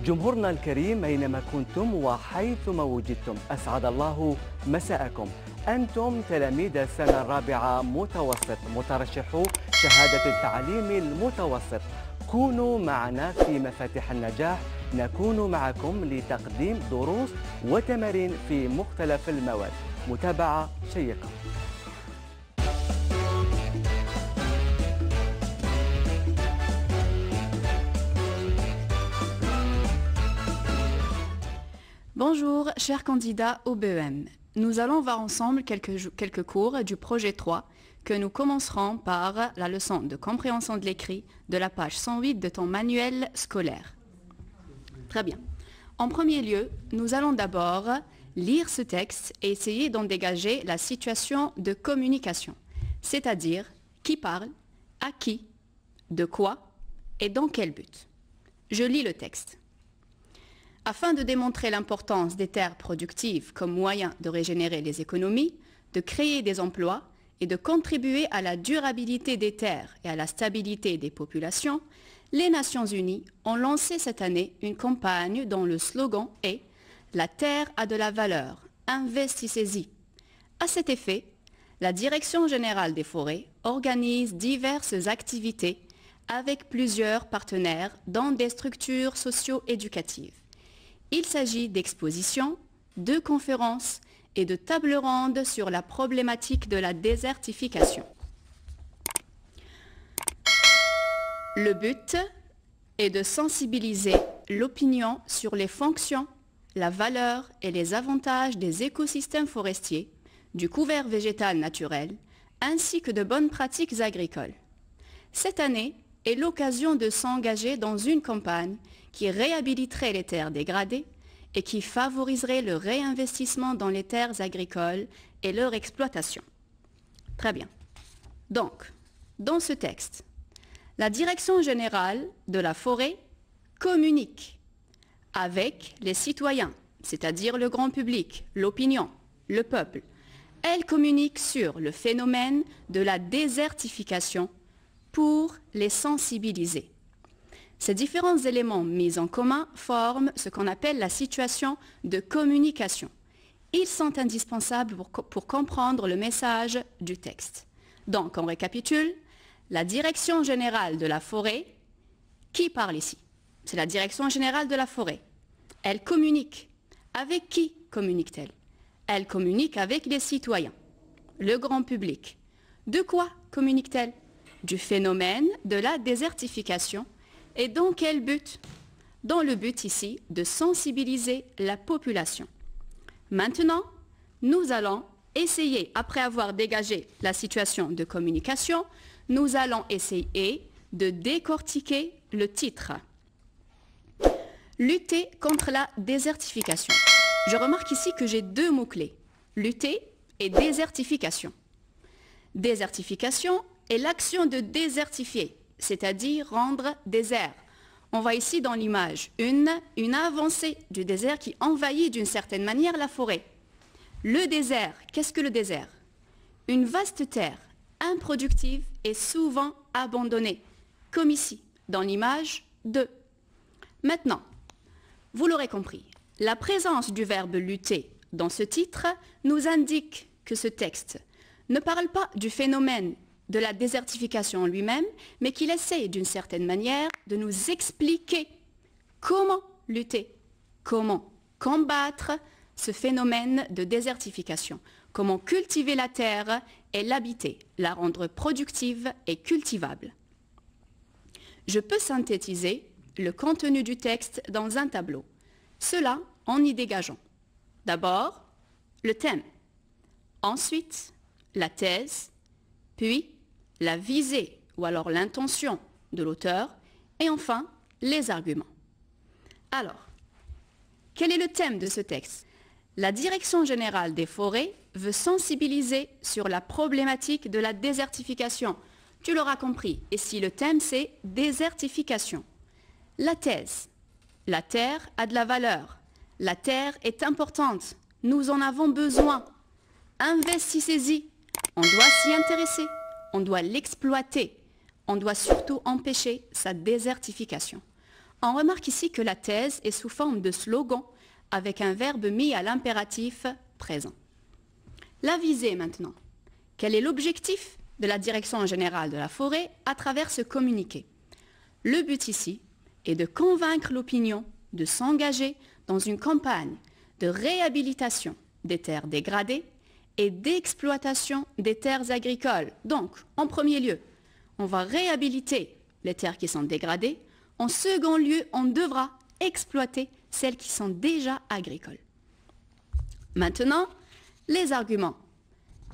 جمهورنا الكريم أينما كنتم وحيثما وجدتم أسعد الله مساءكم. أنتم تلاميذ السنة الرابعة متوسط مترشحو شهادة التعليم المتوسط. كونوا معنا في مفاتيح النجاح، نكون معكم لتقديم دروس وتمارين في مختلف المواد. متابعة شيقة. Bonjour, chers candidats au BEM. Nous allons voir ensemble quelques cours du projet 3 que nous commencerons par la leçon de compréhension de l'écrit de la page 108 de ton manuel scolaire. Très bien. En premier lieu, nous allons d'abord lire ce texte et essayer d'en dégager la situation de communication, c'est-à-dire qui parle, à qui, de quoi et dans quel but. Je lis le texte. Afin de démontrer l'importance des terres productives comme moyen de régénérer les économies, de créer des emplois et de contribuer à la durabilité des terres et à la stabilité des populations, les Nations Unies ont lancé cette année une campagne dont le slogan est « La terre a de la valeur, investissez-y ». À cet effet, la Direction générale des forêts organise diverses activités avec plusieurs partenaires dans des structures socio-éducatives. Il s'agit d'expositions, de conférences et de tables rondes sur la problématique de la désertification. Le but est de sensibiliser l'opinion sur les fonctions, la valeur et les avantages des écosystèmes forestiers, du couvert végétal naturel, ainsi que de bonnes pratiques agricoles. Cette année est l'occasion de s'engager dans une campagne qui réhabiliterait les terres dégradées et qui favoriserait le réinvestissement dans les terres agricoles et leur exploitation. Très bien. Donc, dans ce texte, la Direction générale de la forêt communique avec les citoyens, c'est-à-dire le grand public, l'opinion, le peuple. Elle communique sur le phénomène de la désertification pour les sensibiliser. Ces différents éléments mis en commun forment ce qu'on appelle la situation de communication. Ils sont indispensables pour comprendre le message du texte. Donc, on récapitule. La Direction générale de la forêt, qui parle ici? C'est la Direction générale de la forêt. Elle communique. Avec qui communique-t-elle? Elle communique avec les citoyens, le grand public. De quoi communique-t-elle? Du phénomène de la désertification. Et dans quel but? Dans le but ici de sensibiliser la population. Maintenant, nous allons essayer, après avoir dégagé la situation de communication, nous allons essayer de décortiquer le titre. Lutter contre la désertification. Je remarque ici que j'ai deux mots-clés. Lutter et désertification. Désertification est l'action de désertifier, c'est-à-dire rendre désert. On voit ici dans l'image une avancée du désert qui envahit d'une certaine manière la forêt. Le désert, qu'est-ce que le désert? Une vaste terre, improductive et souvent abandonnée, comme ici, dans l'image 2. Maintenant, vous l'aurez compris, la présence du verbe lutter dans ce titre nous indique que ce texte ne parle pas du phénomène de la désertification en lui-même, mais qu'il essaie d'une certaine manière de nous expliquer comment lutter, comment combattre ce phénomène de désertification, comment cultiver la terre et l'habiter, la rendre productive et cultivable. Je peux synthétiser le contenu du texte dans un tableau, cela en y dégageant d'abord le thème, ensuite la thèse, puis la visée ou alors l'intention de l'auteur et enfin les arguments. Alors, quel est le thème de ce texte? La Direction générale des forêts veut sensibiliser sur la problématique de la désertification. Tu l'auras compris, ici le thème c'est désertification. La thèse, la terre a de la valeur, la terre est importante, nous en avons besoin. Investissez-y, on doit s'y intéresser. On doit l'exploiter. On doit surtout empêcher sa désertification. On remarque ici que la thèse est sous forme de slogan avec un verbe mis à l'impératif présent. La visée maintenant. Quel est l'objectif de la Direction générale de la forêt à travers ce communiqué? Le but ici est de convaincre l'opinion de s'engager dans une campagne de réhabilitation des terres dégradées et d'exploitation des terres agricoles. Donc, en premier lieu, on va réhabiliter les terres qui sont dégradées. En second lieu, on devra exploiter celles qui sont déjà agricoles. Maintenant, les arguments.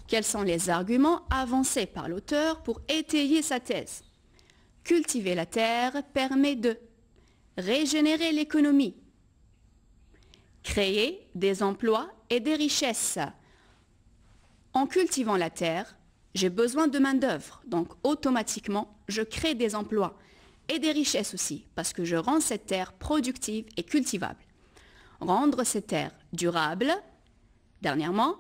Quels sont les arguments avancés par l'auteur pour étayer sa thèse? Cultiver la terre permet de régénérer l'économie, créer des emplois et des richesses. En cultivant la terre, j'ai besoin de main-d'œuvre, donc automatiquement, je crée des emplois et des richesses aussi, parce que je rends cette terre productive et cultivable. Rendre cette terre durable, dernièrement,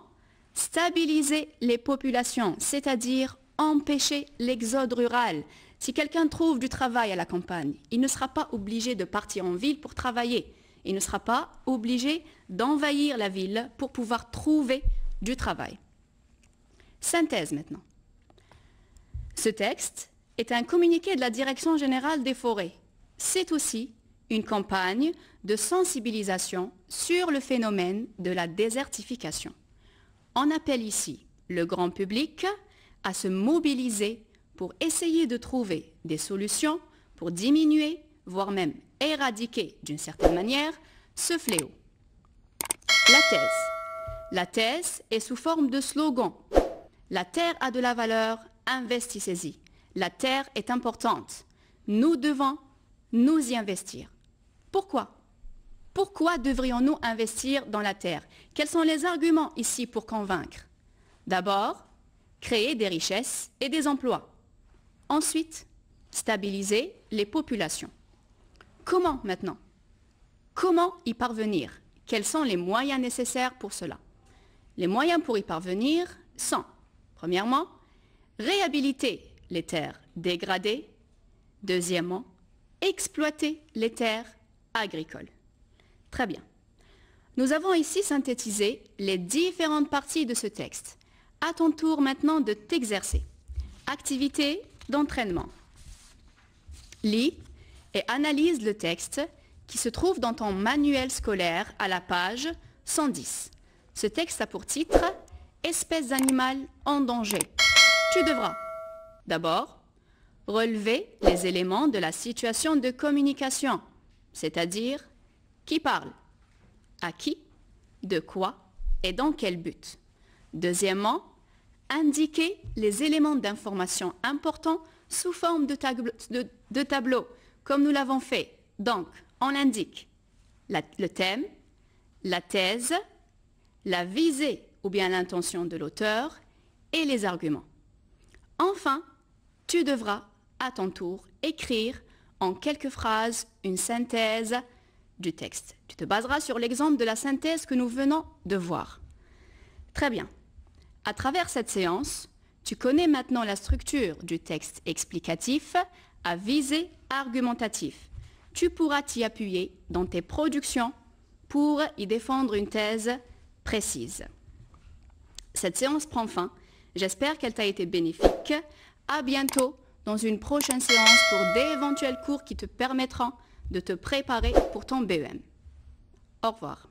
stabiliser les populations, c'est-à-dire empêcher l'exode rural. Si quelqu'un trouve du travail à la campagne, il ne sera pas obligé de partir en ville pour travailler. Il ne sera pas obligé d'envahir la ville pour pouvoir trouver du travail. Synthèse maintenant. Ce texte est un communiqué de la Direction générale des forêts. C'est aussi une campagne de sensibilisation sur le phénomène de la désertification. On appelle ici le grand public à se mobiliser pour essayer de trouver des solutions pour diminuer, voire même éradiquer d'une certaine manière, ce fléau. La thèse. La thèse est sous forme de slogan. La terre a de la valeur, investissez-y. La terre est importante. Nous devons nous y investir. Pourquoi? Pourquoi devrions-nous investir dans la terre? Quels sont les arguments ici pour convaincre? D'abord, créer des richesses et des emplois. Ensuite, stabiliser les populations. Comment maintenant? Comment y parvenir? Quels sont les moyens nécessaires pour cela? Les moyens pour y parvenir sont, premièrement, réhabiliter les terres dégradées. Deuxièmement, exploiter les terres agricoles. Très bien. Nous avons ici synthétisé les différentes parties de ce texte. À ton tour maintenant de t'exercer. Activité d'entraînement. Lis et analyse le texte qui se trouve dans ton manuel scolaire à la page 110. Ce texte a pour titre « Espèces animales en danger ». Tu devras d'abord relever les éléments de la situation de communication, c'est-à-dire qui parle, à qui, de quoi et dans quel but. Deuxièmement, indiquer les éléments d'information importants sous forme de tableau, comme nous l'avons fait. Donc, on indique le thème, la thèse, la visée ou bien l'intention de l'auteur et les arguments. Enfin, tu devras, à ton tour, écrire en quelques phrases une synthèse du texte. Tu te baseras sur l'exemple de la synthèse que nous venons de voir. Très bien. À travers cette séance, tu connais maintenant la structure du texte explicatif à visée argumentative. Tu pourras t'y appuyer dans tes productions pour y défendre une thèse précise. Cette séance prend fin. J'espère qu'elle t'a été bénéfique. À bientôt dans une prochaine séance pour d'éventuels cours qui te permettront de te préparer pour ton BEM. Au revoir.